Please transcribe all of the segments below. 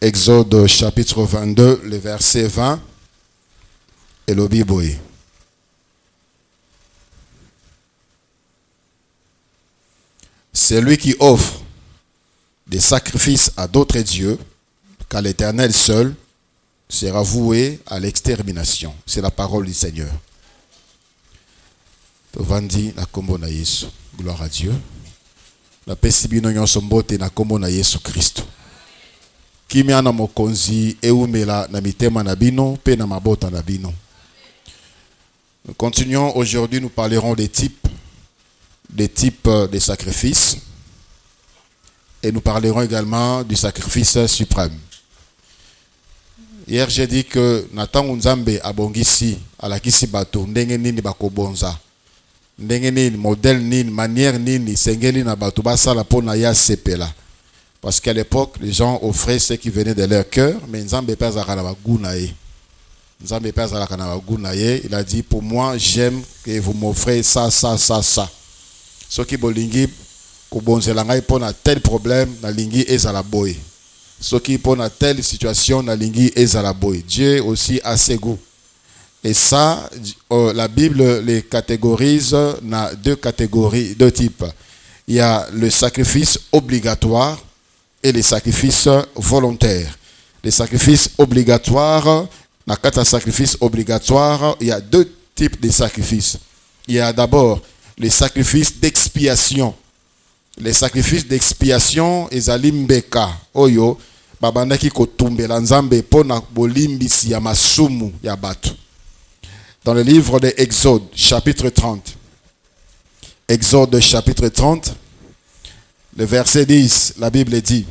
Exode chapitre 22, le verset 20, et le Bible. Celui qui offre des sacrifices à d'autres dieux qu'à l'Éternel seul sera voué à l'extermination. C'est la parole du Seigneur. Tovandi na kombo na Yesu. Gloire à Dieu. La pesibino nyonso mbote na kombo na Yesu Christ. Kimia na mokonzi eumela na mitema na bino pe na mabota na bino. Nous continuons aujourd'hui, nous parlerons des types de sacrifices et nous parlerons également du sacrifice suprême. Hier j'ai dit que Nathan Nzambe abongisi alakisi bato ndenge nini bakobonza ndenge nini modèle nini manière nini sengeli na bato basala pona ya sepela. Parce qu'à l'époque, les gens offraient ce qui venait de leur cœur, mais Nzambe peza kana bagunaye. Nzambe peza kana bagunaye, il a dit pour moi, j'aime que vous m'offrez ça. Ce qui bolingi kobonzela ngai pona tel problème na lingi ezala boy. Ce qui pona telle situation na lingi ezala boy. Dieu aussi a ses goûts. Et ça, la Bible les catégorise dans deux types. Il y a le sacrifice obligatoire et les sacrifices volontaires. Les sacrifices obligatoires, dans quatre sacrifices obligatoires, il y a deux types de sacrifices. Il y a d'abord les sacrifices d'expiation. Les sacrifices d'expiation, ezali mbeka oyo babandaki kotumbela nzambe pona bolimbisi ya masumu ya batu. Dans le livre de Exode, chapitre 30. Exode, chapitre 30. Le verset 10, la Bible dit,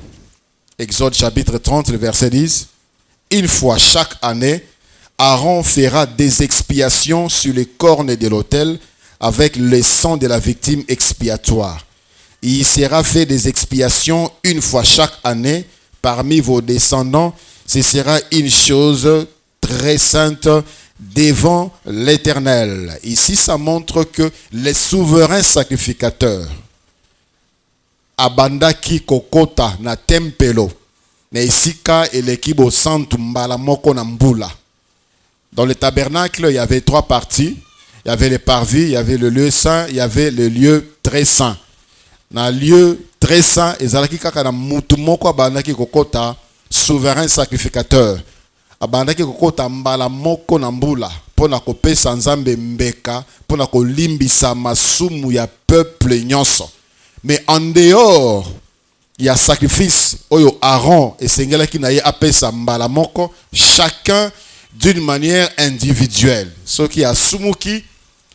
Exode chapitre 30, le verset 10, une fois chaque année, Aaron fera des expiations sur les cornes de l'autel avec le sang de la victime expiatoire. Il sera fait des expiations une fois chaque année parmi vos descendants. Ce sera une chose très sainte devant l'Éternel. Ici, ça montre que les souverains sacrificateurs abandaki kokota na tempelo na isika elekibo santu mbala moko na mbula. Dans le tabernacle, il y avait trois parties. Il y avait le parvis, il y avait le lieu saint, il y avait le lieu très saint. Dans le lieu très saint, ezalaki kaka na mutu moko abandaki kokota souverain sacrificateur. Abandaki kokota mbala moko na mbula pona kopesa nzambe mbeka pona kolimbisa masumu ya peuple nyonso. Mais en dehors, il y a sacrifice oyo Aaron et sengelaki na ye apesa mbala moko chacun d'une manière individuelle. Ce qui a sumuki,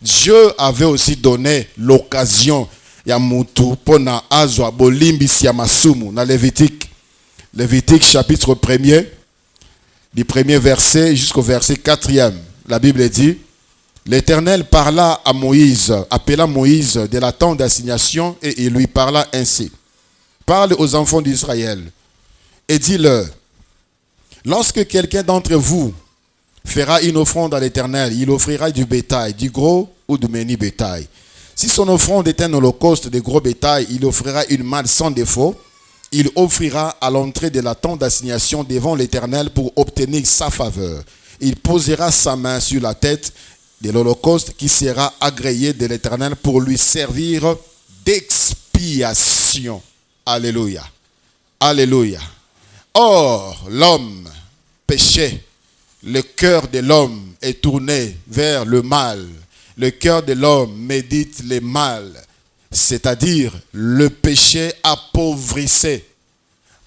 Dieu avait aussi donné l'occasion ya mutu pona azwa bolimbisi ya masumu na Lévitique chapitre 1er du premier verset jusqu'au verset 4e. La Bible dit, l'Éternel parla à Moïse, appela Moïse de la tente d'assignation et il lui parla ainsi. Parle aux enfants d'Israël et dis-leur, lorsque quelqu'un d'entre vous fera une offrande à l'Éternel, il offrira du bétail, du gros ou du menu bétail. Si son offrande est un holocauste de gros bétail, il offrira une manne sans défaut. Il offrira à l'entrée de la tente d'assignation devant l'Éternel pour obtenir sa faveur. Il posera sa main sur la tête de l'holocauste qui sera agréé de l'Éternel pour lui servir d'expiation. Alléluia. Alléluia. Or, l'homme péchait. Le cœur de l'homme est tourné vers le mal. Le cœur de l'homme médite le mal. C'est-à-dire, le péché appauvrissait.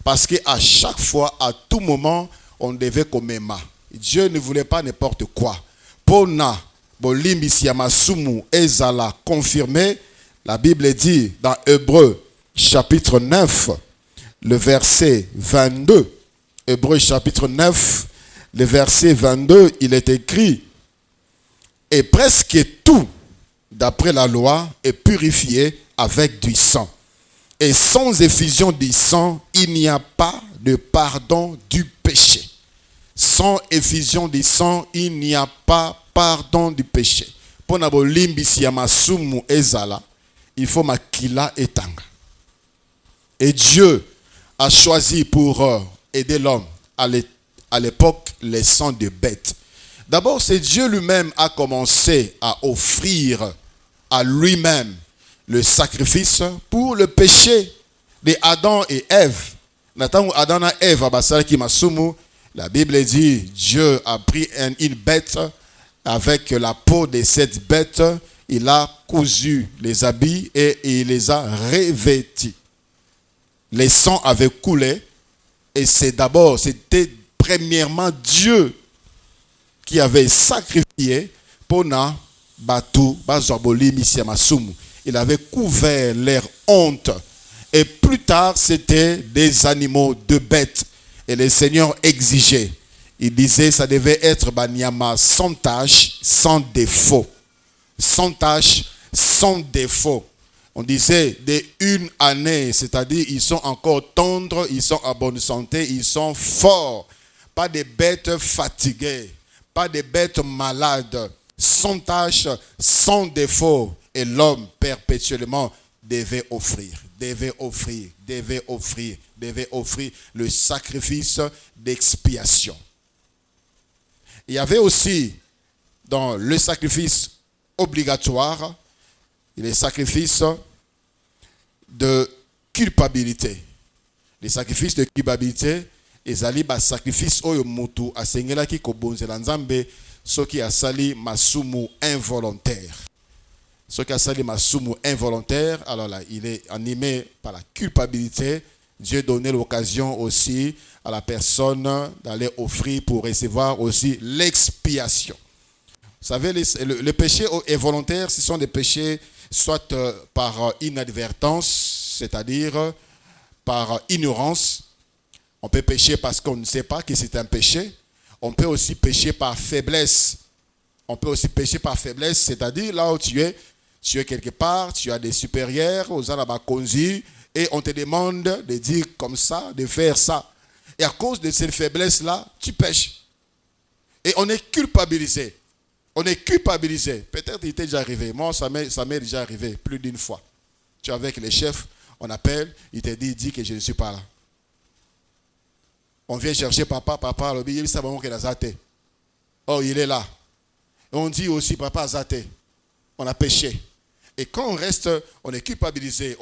Parce qu'à chaque fois, à tout moment, on devait commémorer. Dieu ne voulait pas n'importe quoi. Pona, bolimbisi ya masumu ezala confirmé, la Bible dit dans Hébreux chapitre 9, le verset 22. Hébreux chapitre 9, le verset 22, il est écrit, et presque tout, d'après la loi, est purifié avec du sang. Et sans effusion du sang, il n'y a pas de pardon du péché. Sans effusion du sang, il n'y a pas pardon du péché. Pour nabolimbisi ya masumu ezala, il faut makila etanga. Et Dieu a choisi pour aider l'homme à l'époque les sangs de bêtes. D'abord, c'est Dieu lui-même a commencé à offrir à lui-même le sacrifice pour le péché de Adam et Ève. Nathan Adam et Ève qui masumu, la Bible dit Dieu a pris une bête avec la peau de cette bête, il a cousu les habits et il les a revêtis. Les sangs avaient coulé et c'était premièrement Dieu qui avait sacrifié pour na batu bazoboli misia masumu. Il avait couvert leur honte. Et plus tard, c'était des animaux de bêtes. Et le Seigneur exigeait. Il disait ça devait être banyama sans tache, sans défaut. Sans tache, sans défaut. On disait d'une année, c'est-à-dire ils sont encore tendres, ils sont en bonne santé, ils sont forts. Pas des bêtes fatiguées, pas des bêtes malades, sans tache, sans défaut. Et l'homme perpétuellement devait offrir le sacrifice d'expiation. Il y avait aussi dans le sacrifice obligatoire les sacrifices de culpabilité. Les sacrifices de culpabilité, ezali ba sacrifice oyo mutu asengelaki kobonzela Nzambe soki asali masumu involontaire. Ce qui a sali masumu involontaire, alors là, il est animé par la culpabilité. Dieu donnait l'occasion aussi à la personne d'aller offrir pour recevoir aussi l'expiation. Vous savez, les péchés involontaires, ce sont des péchés soit par inadvertance, c'est-à-dire par ignorance. On peut pécher parce qu'on ne sait pas que c'est un péché. On peut aussi pécher par faiblesse. C'est-à-dire là où tu es quelque part, tu as des supérieurs, aux Alabakonzi, et on te demande de dire comme ça, de faire ça. Et à cause de cette faiblesse-là, tu pêches. Et on est culpabilisé. Peut-être il t'est déjà arrivé. Moi, ça m'est déjà arrivé plus d'une fois. Tu es avec les chefs, on appelle, il te dit que je ne suis pas là. On vient chercher papa, il sait pas qu'il a zaté. Oh, il est là. Et on dit aussi, papa zaté. On a péché. Et quand on reste, on est culpabilisé.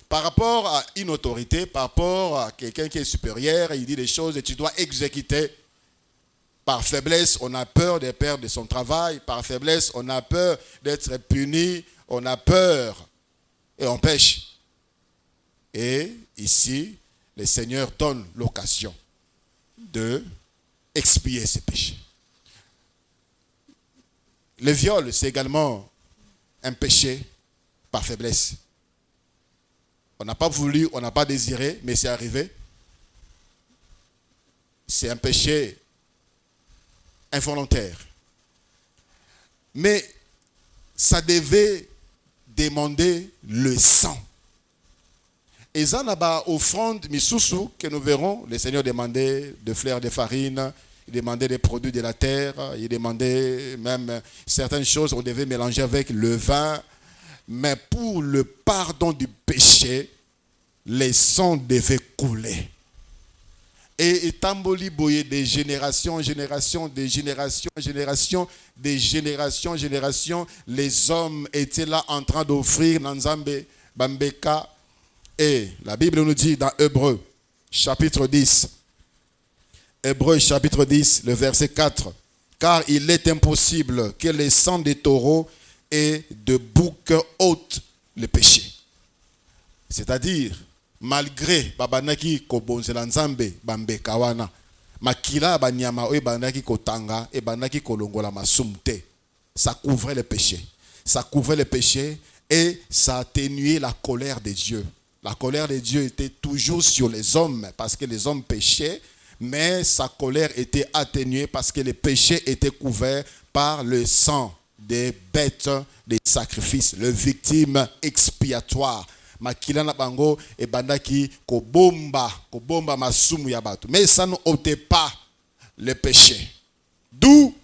Par rapport à une autorité, par rapport à quelqu'un qui est supérieur, il dit des choses et tu dois exécuter. Par faiblesse, on a peur de perdre son travail. Par faiblesse, on a peur d'être puni. On a peur. Et on pêche. Et ici, le Seigneur donne l'occasion de expier ses péchés. Le viol, c'est également un péché par faiblesse. On n'a pas voulu, on n'a pas désiré, mais c'est arrivé. C'est un péché involontaire. Mais ça devait demander le sang. Et ça n'a pas offrande misusu que nous verrons. Le Seigneur demandait de fleurs de farine. Il demandait des produits de la terre, il demandait même certaines choses, on devait mélanger avec le vin. Mais pour le pardon du péché, les sangs devaient couler. Et tamboli boye de génération en génération, les hommes étaient là en train d'offrir Nanzambe, Bambeka. Et la Bible nous dit dans Hébreux, chapitre 10, Hébreux chapitre 10, le verset 4. Car il est impossible que les sangs des taureaux et de boucs ôtent le péché. C'est-à-dire, malgré babanaki kobonzela nzambe bambe kawana, makila banyama oyo banaki kotanga et banaki kolongola masumte. Ça couvrait le péché. Et ça atténuait la colère de Dieu. La colère de Dieu était toujours sur les hommes parce que les hommes péchaient. Mais sa colère était atténuée parce que les péchés étaient couverts par le sang des bêtes, des sacrifices, le victime expiatoire. Makila na bango et bandaki kobomba masumu ya batu. Mais ça ne ôtait pas le péché. D'où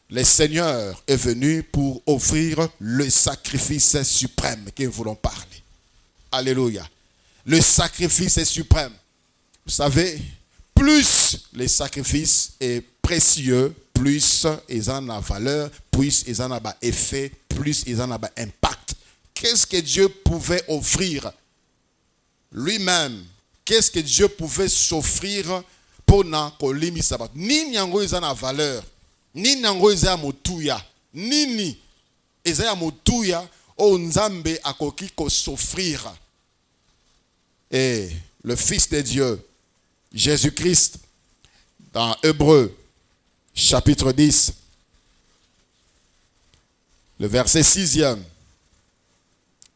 le Seigneur est venu pour offrir le sacrifice suprême que nous voulons parler. Alléluia. Le sacrifice est suprême. Vous savez, plus les sacrifices est précieux, plus ils en ont valeur, plus ils en ont effet, plus ils en ont impact. Qu'est-ce que Dieu pouvait offrir lui-même? Qu'est-ce que Dieu pouvait s'offrir pour na kolimi sabat? Ni nyango ils en ont valeur, ni nyango ils en motuya, ni ils en motuya o nzambe akoki ko s'offrir. Et le Fils de Dieu, Jésus-Christ, dans Hébreux, chapitre 10, le verset 6e,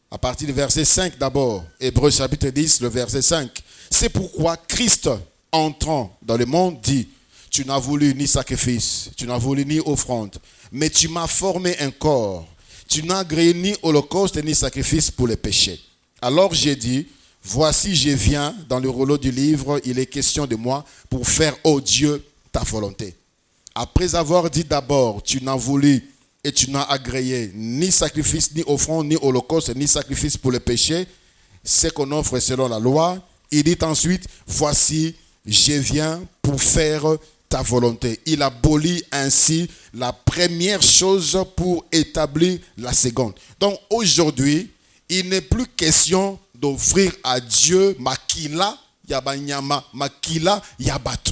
à partir du verset 5 d'abord, Hébreux chapitre 10, le verset 5. C'est pourquoi Christ, entrant dans le monde, dit, tu n'as voulu ni sacrifice, tu n'as voulu ni offrande, mais tu m'as formé un corps. Tu n'as agréé ni holocauste ni sacrifice pour les péchés. Alors j'ai dit, voici je viens, dans le rouleau du livre, il est question de moi pour faire, ô Dieu, ta volonté. Après avoir dit d'abord, tu n'as voulu et tu n'as agréé ni sacrifice, ni offrande, ni holocauste, ni sacrifice pour le péché, ce qu'on offre selon la loi. Il dit ensuite, voici, je viens pour faire ta volonté. Il abolit ainsi la première chose pour établir la seconde. Donc aujourd'hui, il n'est plus question d'offrir à Dieu makila yabanyama, makila yabatu.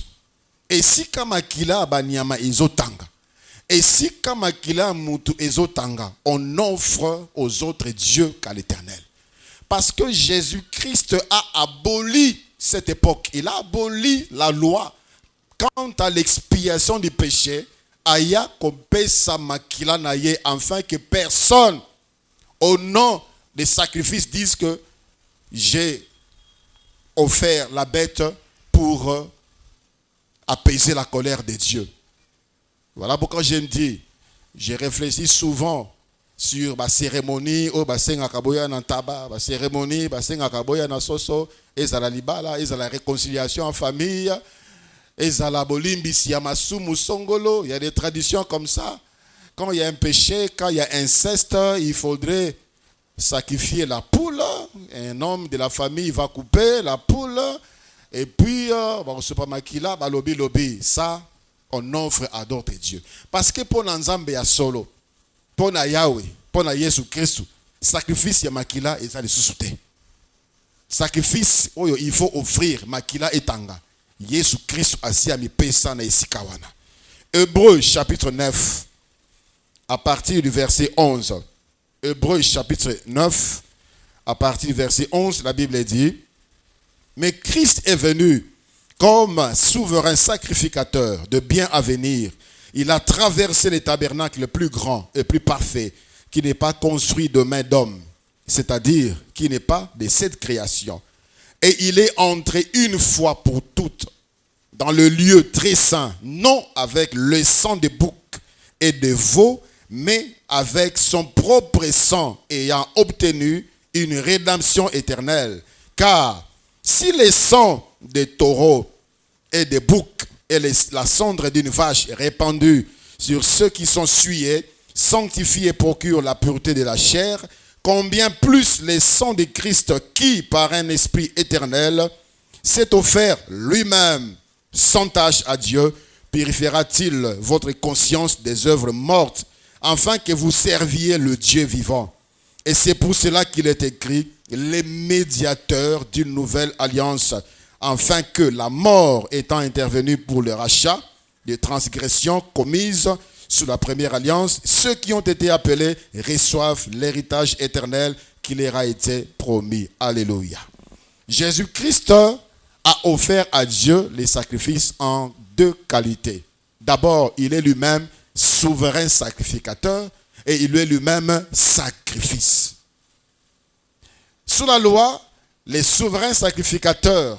Et si kamakila abanyama ezotanga, et si kamakila mutu ezotanga, on offre aux autres dieux qu'à l'Éternel. Parce que Jésus-Christ a aboli cette époque. Il a aboli la loi. Quant à l'expiation du péché, aya kopesa makila naye, afin que personne, au nom des sacrifices, dise que j'ai offert la bête pour apaiser la colère de Dieu. Voilà pourquoi je me dis, je réfléchis souvent sur la cérémonie, la cérémonie, la soso, et la libala, et la réconciliation en famille, et la bolimbisi, il y a des traditions comme ça. Quand il y a un péché, quand il y a inceste, il faudrait sacrifier la poule. Un homme de la famille va couper la poule. Et puis, ça, on offre à d'autres dieux. Parce que pour l'ensemble, il y a solo. Pour Yahweh, pour Jésus Christ, sacrifice, il y a makila et ça les sous-souté. Sacrifice, il faut offrir makila et tanga. Jésus Christ assis à mi pesa na isikawana. Hébreux chapitre 9, à partir du verset 11. Hébreux chapitre 9, à partir du verset 11, la Bible dit, mais Christ est venu comme souverain sacrificateur de bien à venir. Il a traversé les tabernacles le plus grand et plus parfait, qui n'est pas construit de main d'homme, c'est-à-dire qui n'est pas de cette création. Et il est entré une fois pour toutes dans le lieu très saint, non avec le sang de boucs et de veaux, mais avec son propre sang, ayant obtenu une rédemption éternelle. Car si le sang des taureaux et des boucs et la cendre d'une vache répandue sur ceux qui sont souillés, sanctifie et procure la pureté de la chair, combien plus le sang de Christ qui, par un esprit éternel, s'est offert lui-même sans tâche à Dieu, purifiera-t-il votre conscience des œuvres mortes, afin que vous serviez le Dieu vivant. Et c'est pour cela qu'il est écrit, les médiateurs d'une nouvelle alliance, afin que la mort étant intervenue pour le rachat des transgressions commises sous la première alliance, ceux qui ont été appelés reçoivent l'héritage éternel qui leur a été promis. Alléluia. Jésus-Christ a offert à Dieu les sacrifices en deux qualités. D'abord, il est lui-même souverain sacrificateur et il est lui-même sacrifice. Sous la loi, les souverains sacrificateurs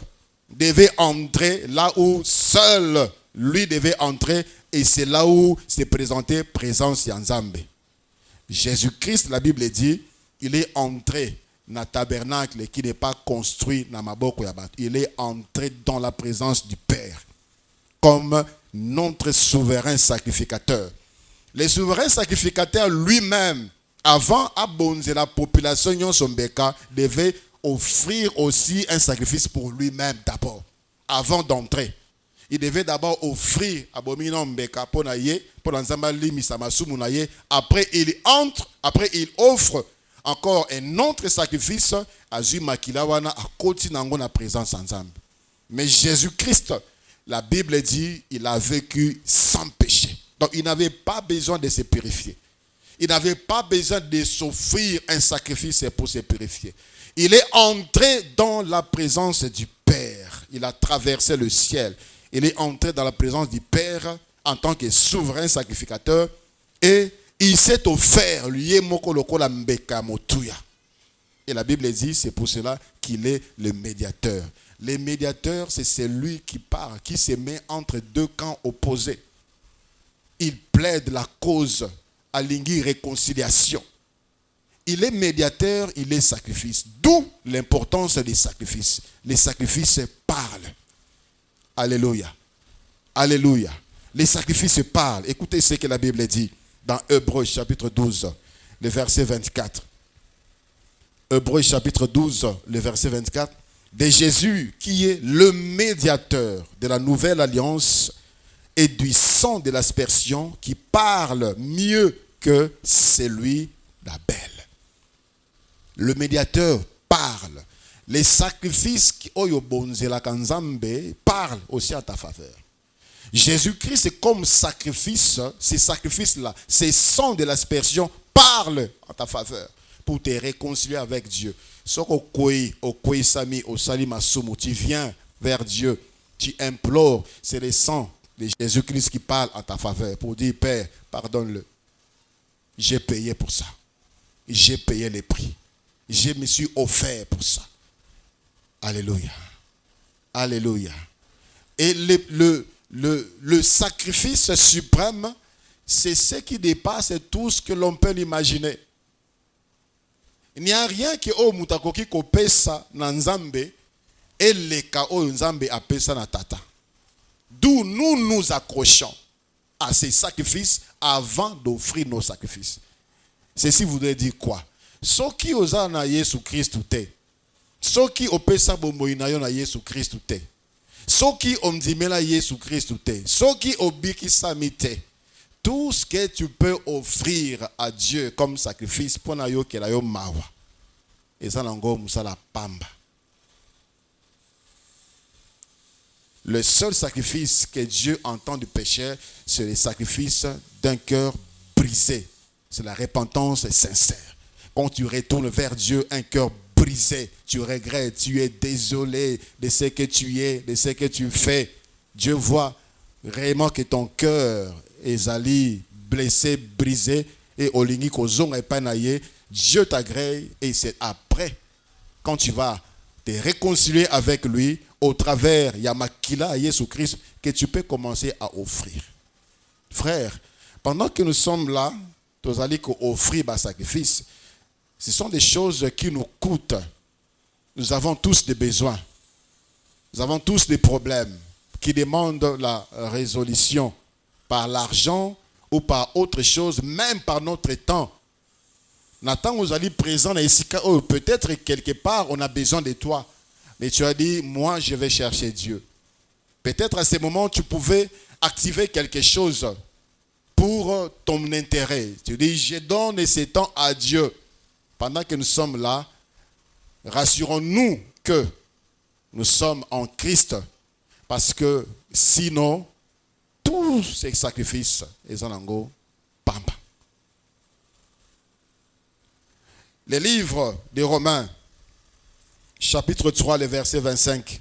devaient entrer là où seul lui devait entrer, et c'est là où s'est présentée présence Yanzambe. Jésus-Christ, la Bible dit, il est entré dans le tabernacle qui n'est pas construit dans Maboko Yabat. Il est entré dans la présence du Père comme notre souverain sacrificateur. Le souverain sacrificateur lui-même, avant abonzer la population Yonsombeka, devait offrir aussi un sacrifice pour lui-même d'abord, avant d'entrer. il devait d'abord offrir à Bomino Mbeka pour Nzamba limisa masumu na ye. Après il offre encore un autre sacrifice à Zumakilawana à côté nango na présence ensemble. Mais Jésus-Christ, la Bible dit, il a vécu sans péché. Donc il n'avait pas besoin de se purifier. Il n'avait pas besoin de s'offrir un sacrifice pour se purifier. Il est entré dans la présence du Père. Il a traversé le ciel. Il est entré dans la présence du Père en tant que souverain sacrificateur. Et il s'est offert, lui, et la Bible dit, c'est pour cela qu'il est le médiateur. Le médiateur, c'est celui qui parle, qui se met entre deux camps opposés. Il plaide la cause à l'ingui réconciliation. Il est médiateur, il est sacrifice. D'où l'importance des sacrifices. Les sacrifices parlent. Alléluia. Alléluia. Les sacrifices parlent. Écoutez ce que la Bible dit dans Hébreux chapitre 12, le verset 24. Hébreux chapitre 12, le verset 24. De Jésus qui est le médiateur de la nouvelle alliance et du sang de l'aspersion qui parle mieux que celui d'Abel. Le médiateur parle. Les sacrifices qui parlent aussi à ta faveur. Jésus-Christ est comme sacrifice. Ces sacrifices-là, ces sangs de l'aspersion parlent en ta faveur pour te réconcilier avec Dieu. Tu viens vers Dieu, tu implores, c'est le sang de Jésus-Christ qui parle en ta faveur pour dire, Père, pardonne-le. J'ai payé pour ça. J'ai payé les prix. Je me suis offert pour ça. Alléluia. Alléluia. Et le sacrifice suprême, c'est ce qui dépasse tout ce que l'on peut imaginer. Il n'y a rien qui o mutakoki ko pesa na nzambe et le ka o nzambe a pesa na tata. D'où nous nous accrochons à ces sacrifices avant d'offrir nos sacrifices. Ceci voudrait dire quoi? Ce qui osa na Yesu Christ te. Ce qui opesa bomoina yo na Yesu Christ te. Ce qui omdimela Yesu Christ te. Ce qui obiki samite. Tout ce que tu peux offrir à Dieu comme sacrifice pour na yo kela yo mawa. Et ça nango musala pamba. Le seul sacrifice que Dieu entend du pécheur, c'est le sacrifice d'un cœur brisé. C'est la repentance sincère. Quand tu retournes vers Dieu, un cœur brisé, tu regrettes, tu es désolé de ce que tu es, de ce que tu fais. Dieu voit réellement que ton cœur est allé blessé, brisé, et au lingi kozong et panaye, Dieu t'agrée, et c'est après, quand tu vas te réconcilier avec lui, au travers Yamakila à Jésus-Christ, que tu peux commencer à offrir. Frère, pendant que nous sommes là, nous allons offrir un sacrifice. Ce sont des choses qui nous coûtent. Nous avons tous des besoins. Nous avons tous des problèmes qui demandent la résolution par l'argent ou par autre chose, même par notre temps. Nathan, vous allez présent peut-être quelque part on a besoin de toi. Mais tu as dit, moi je vais chercher Dieu. Peut-être à ce moment tu pouvais activer quelque chose pour ton intérêt. Tu dis, je donne ce temps à Dieu. Pendant que nous sommes là, rassurons-nous que nous sommes en Christ. Parce que sinon, tous ces sacrifices, ils ont pamba. Le livre de Romains, chapitre 3, le verset 25.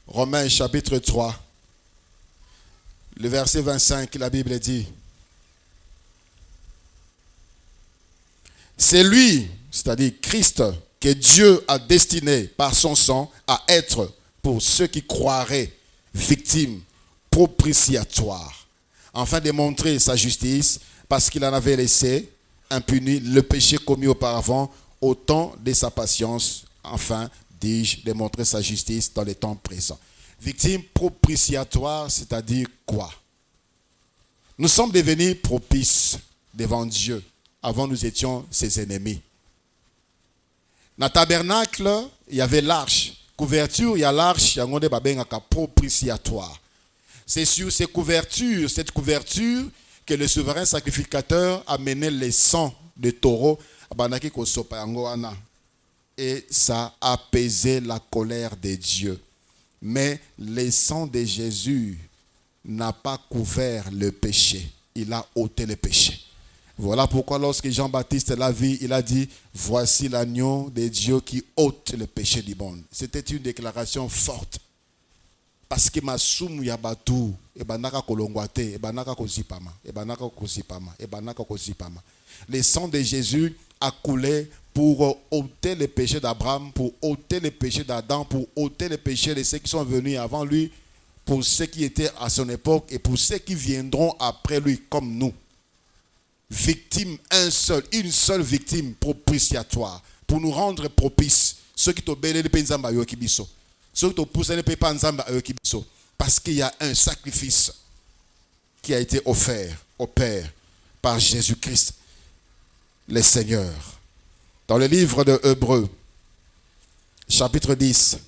Romains, chapitre 3, le verset 25, la Bible dit, c'est lui, c'est-à-dire Christ, que Dieu a destiné par son sang à être, pour ceux qui croiraient, victime propitiatoire, afin de montrer sa justice, parce qu'il en avait laissé impuni le péché commis auparavant, au temps de sa patience, enfin, dis-je, de montrer sa justice dans les temps présents. Victime propitiatoire, c'est-à-dire quoi? Nous sommes devenus propices devant Dieu. Avant, nous étions ses ennemis. Dans le tabernacle, il y avait l'arche. couverture, il y a l'arche, il y a un babengaka propitiatoire. C'est sur ces couvertures, cette couverture, que le souverain sacrificateur a mené les sangs de taureau et ça a apaisé la colère de Dieu. Mais le sang de Jésus n'a pas couvert le péché. Il a ôté le péché. Voilà pourquoi lorsque Jean-Baptiste l'a vu, il a dit, voici l'agneau de Dieu qui ôte le péché du monde. C'était une déclaration forte. Parce que masumu ya batu ebanaka kolongwate ebanaka kozipama le sang de Jésus a coulé pour ôter les péchés d'Abraham, pour ôter les péchés d'Adam, pour ôter les péchés de ceux qui sont venus avant lui, pour ceux qui étaient à son époque et pour ceux qui viendront après lui comme nous. Victime une seule victime propitiatoire pour nous rendre propices. Ceux qui t'obéissent les penzamba yokibiso. Parce qu'il y a un sacrifice qui a été offert au Père par Jésus-Christ, le Seigneur. Dans le livre de Hébreux, chapitre 10,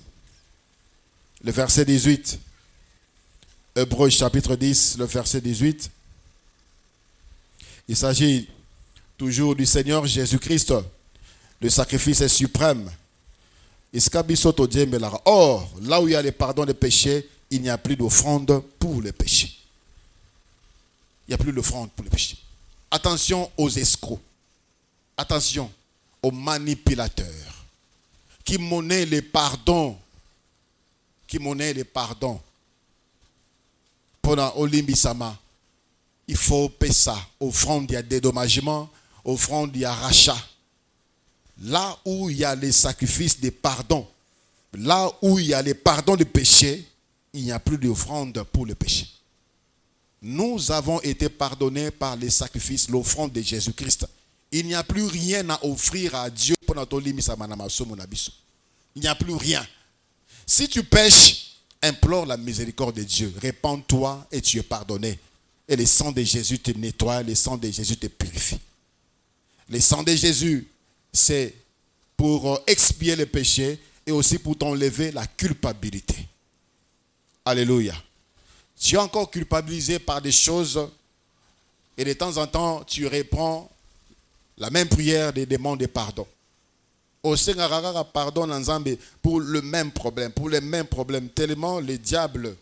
le verset 18. Hébreux, chapitre 10, le verset 18. Il s'agit toujours du Seigneur Jésus-Christ. Le sacrifice est suprême. Or, là où il y a le pardon des péchés, il n'y a plus d'offrande pour les péchés. Il n'y a plus d'offrande pour les péchés. Attention aux escrocs. Attention aux manipulateurs qui monnaient les pardons. Pendant Olimbisama, il faut payer ça. Offrande, il y a dédommagement. Offrande, il y a rachat. Là où il y a les sacrifices de pardon, là où il y a les pardons de péché, il n'y a plus d'offrande pour le péché. Nous avons été pardonnés par les sacrifices, l'offrande de Jésus-Christ. Il n'y a plus rien à offrir à Dieu pour notre limite. Il n'y a plus rien. Si tu pèches, implore la miséricorde de Dieu. Répands-toi et tu es pardonné. Et le sang de Jésus te nettoie, le sang de Jésus te purifie. Le sang de Jésus, c'est pour expier le péché et aussi pour t'enlever la culpabilité. Alléluia. Tu es encore culpabilisé par des choses et de temps en temps, tu reprends la même prière des demandes de pardon. Au Seigneur, pardon pour le même problème, pour les mêmes problèmes. Tellement le diable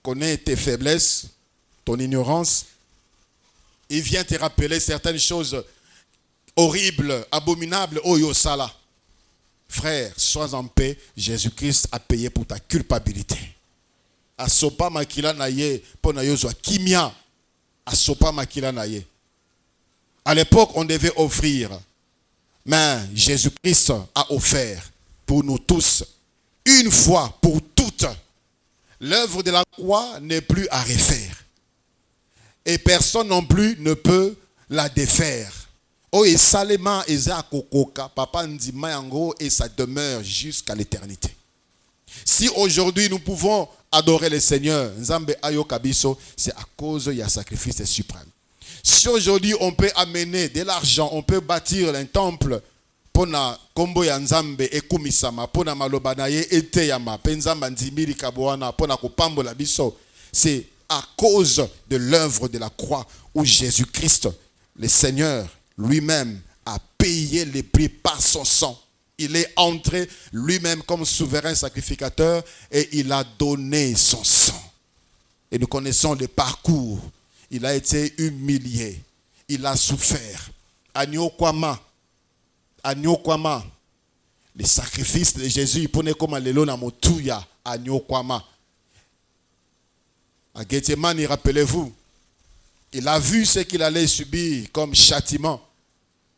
connaît tes faiblesses, ton ignorance. Il vient te rappeler certaines choses horrible, abominable, oyosala. Frère, sois en paix, Jésus-Christ a payé pour ta culpabilité. Asopa makila naye, pona yozwa kimia. Asopa makila naye. À l'époque, on devait offrir, mais Jésus-Christ a offert pour nous tous, une fois pour toutes. L'œuvre de la croix n'est plus à refaire. Et personne non plus ne peut la défaire. Oh, et Salema Eza Kokoka, Papa Ndima Yango, et ça demeure jusqu'à l'éternité. Si aujourd'hui nous pouvons adorer le Seigneur, Nzambe Ayo Kabiso, c'est à cause du sacrifice suprême. Si aujourd'hui on peut amener de l'argent, on peut bâtir un temple pour na kombo ya Nzambe ekumisama, pour na malobanaye eteyama, penzamba nzimiri kabwana, pour na kopambola biso, c'est à cause de l'œuvre de la croix où Jésus-Christ, le Seigneur, lui-même a payé les prix par son sang. Il est entré lui-même comme souverain sacrificateur et il a donné son sang. Et nous connaissons le parcours. Il a été humilié. Il a souffert. Agneau Kwama. Les sacrifices de Jésus, pour ne comme alelo na motuya Agneau Kwama. À Gethsemane, rappelez-vous, il a vu ce qu'il allait subir comme châtiment.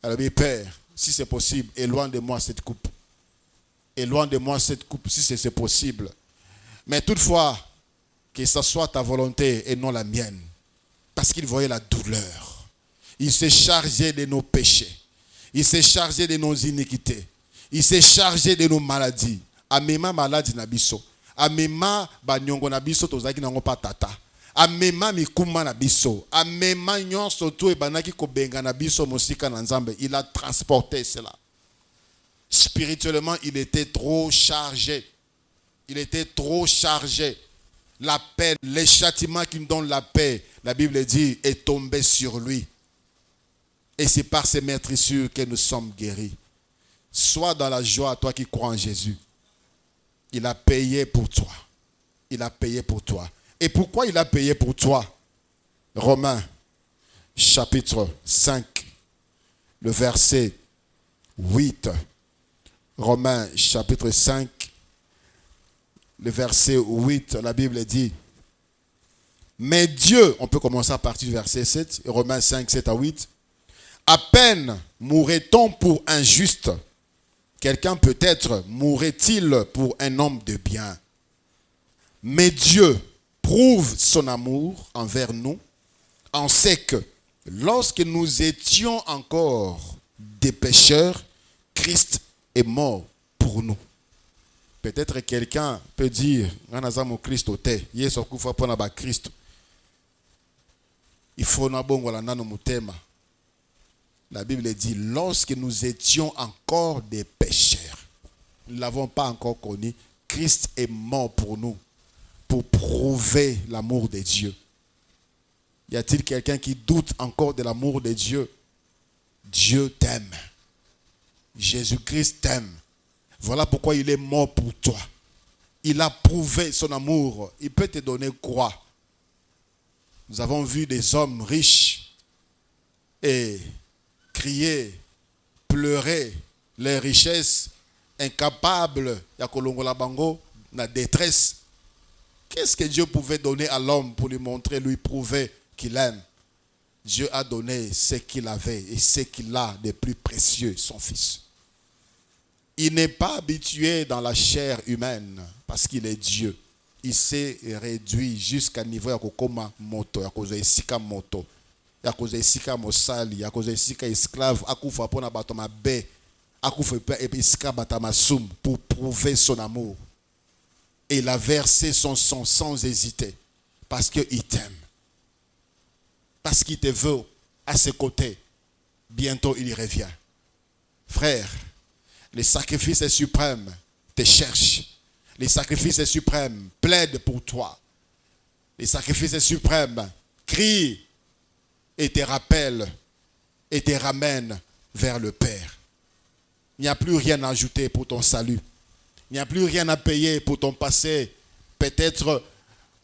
Il a dit, Père, si c'est possible, éloigne de moi cette coupe. Éloigne de moi cette coupe, si c'est possible. Mais toutefois, que ce soit ta volonté et non la mienne. Parce qu'il voyait la douleur. Il s'est chargé de nos péchés. Il s'est chargé de nos iniquités. Il s'est chargé de nos maladies. Amema maladie nabiso. Amema banyongo nabiso tozaki nango pa tata. Amema mikuma na biso. Amema nyonso to ebanaki kobenga na biso mosika na Nzambe. Il a transporté cela. Spirituellement, il était trop chargé. Il était trop chargé. La paix, les châtiments qui nous donnent la paix, la Bible dit, est tombé sur lui. Et c'est par ces meurtrissures que nous sommes guéris. Sois dans la joie, toi qui crois en Jésus. Il a payé pour toi. Il a payé pour toi. Et pourquoi il a payé pour toi? Romains, chapitre 5, le verset 8. Romains, chapitre 5, le verset 8, la Bible dit, mais Dieu, on peut commencer à partir du verset 7, Romains 5, 7 à 8, à peine mourrait-on pour un juste, quelqu'un peut-être mourrait-il pour un homme de bien. Mais Dieu prouve son amour envers nous, en sait que lorsque nous étions encore des pécheurs, Christ est mort pour nous. Peut-être quelqu'un peut dire, il faut la Bible dit, lorsque nous étions encore des pécheurs, nous ne l'avons pas encore connu, Christ est mort pour nous, pour prouver l'amour de Dieu. Y a-t-il quelqu'un qui doute encore de l'amour de Dieu? Dieu t'aime. Jésus-Christ t'aime. Voilà pourquoi il est mort pour toi. Il a prouvé son amour. Il peut te donner quoi? Nous avons vu des hommes riches et crier, pleurer les richesses, incapables, la détresse. Qu'est-ce que Dieu pouvait donner à l'homme pour lui montrer, lui prouver qu'il aime? Dieu a donné ce qu'il avait et ce qu'il a de plus précieux, son Fils. Il n'est pas habitué dans la chair humaine parce qu'il est Dieu. Il s'est réduit jusqu'à niveau ya kokoma moto, ya koza esika moto, ya koza esika mosali, ya koza esika esclave, akufa pona bato mabe, akufa esika batamasum pour prouver son amour. Et il a versé son sang sans hésiter parce qu'il t'aime. Parce qu'il te veut à ses côtés. Bientôt il y revient. Frère, les sacrifices suprêmes te cherchent. Les sacrifices suprêmes plaident pour toi. Les sacrifices suprêmes crient et te rappellent et te ramènent vers le Père. Il n'y a plus rien à ajouter pour ton salut. Il n'y a plus rien à payer pour ton passé, peut-être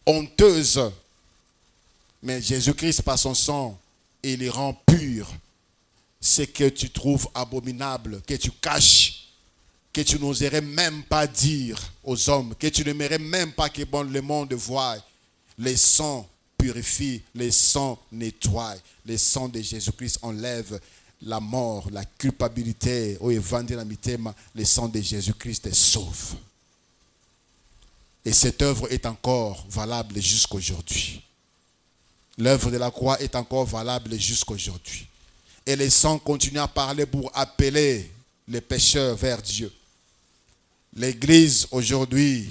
honteuse. Mais Jésus-Christ, par son sang, il y rend pur ce que tu trouves abominable, que tu caches, que tu n'oserais même pas dire aux hommes, que tu n'aimerais même pas que le monde voie. Les sangs purifient, les sangs nettoient. Les sangs de Jésus-Christ enlèvent la mort, la culpabilité. Les sangs de Jésus-Christ te sauvent. Et cette œuvre est encore valable jusqu'aujourd'hui. L'œuvre de la croix est encore valable jusqu'aujourd'hui. Et les sangs continuent à parler pour appeler les pécheurs vers Dieu. L'église aujourd'hui,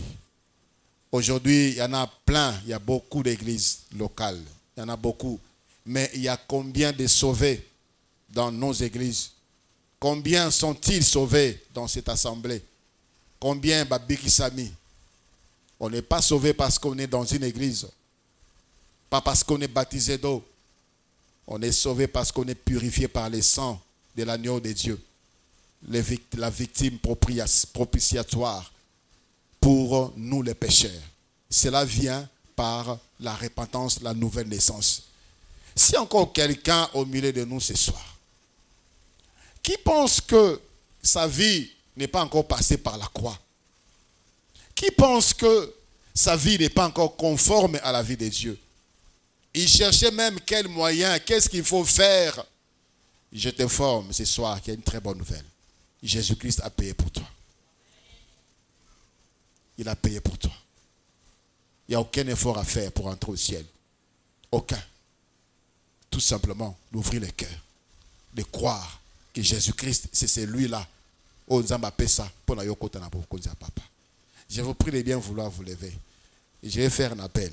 il y en a plein, il y a beaucoup d'églises locales, il y en a beaucoup. Mais il y a combien de sauvés dans nos églises? Combien sont-ils sauvés dans cette assemblée? Combien babikisami? On n'est pas sauvé parce qu'on est dans une église, pas parce qu'on est baptisé d'eau. On est sauvé parce qu'on est purifié par le sang de l'agneau de Dieu. La victime propitiatoire pour nous les pécheurs. Cela vient par la repentance, la nouvelle naissance. Si encore quelqu'un au milieu de nous ce soir, qui pense que sa vie n'est pas encore passée par la croix, qui pense que sa vie n'est pas encore conforme à la vie de Dieu, il cherchait même quel moyen, qu'est-ce qu'il faut faire. Je t'informe ce soir qu'il y a une très bonne nouvelle. Jésus-Christ a payé pour toi. Il a payé pour toi. Il n'y a aucun effort à faire pour entrer au ciel. Aucun. Tout simplement d'ouvrir le cœur, de croire que Jésus-Christ, c'est celui-là. Je vous prie de bien vouloir vous lever. Et je vais faire un appel.